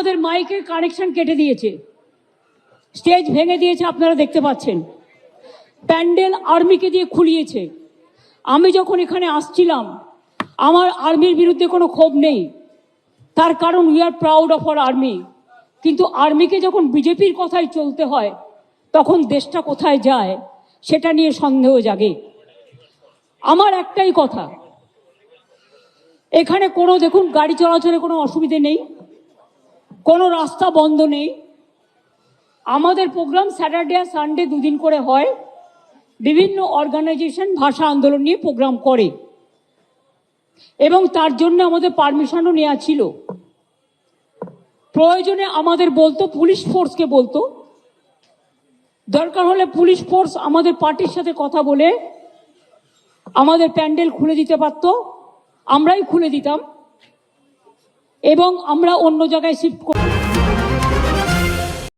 আমাদের মাইকের কানেকশন কেটে দিয়েছে, স্টেজ ভেঙে দিয়েছে, আপনারা দেখতে পাচ্ছেন। প্যান্ডেল আর্মিকে দিয়ে খুলিয়েছে। আমি যখন এখানে আসছিলাম, আমার আর্মির বিরুদ্ধে কোনো ক্ষোভ নেই, তার কারণ we are proud of our army. কিন্তু আর্মিকে যখন বিজেপির কথাই চলতে হয়, তখন দেশটা কোথায় যায় সেটা নিয়ে সন্দেহ জাগে। আমার একটাই কথা, এখানে কোনো দেখুন গাড়ি চলাচলে কোনো অসুবিধে নেই, কোনো রাস্তা বন্ধ নেই। আমাদের প্রোগ্রাম স্যাটারডে আর সানডে দুদিন করে হয়। বিভিন্ন অর্গানাইজেশন ভাষা আন্দোলন নিয়ে প্রোগ্রাম করে এবং তার জন্য আমাদের পারমিশনও নেওয়া ছিল। প্রয়োজনে আমাদের বলতো, পুলিশ ফোর্সকে বলতো, দরকার হলে পুলিশ ফোর্স আমাদের পার্টির সাথে কথা বলে আমাদের প্যান্ডেল খুলে দিতে পারতো, আমরাই খুলে দিতাম এবং আমরা অন্য জায়গায় শিফট করতাম।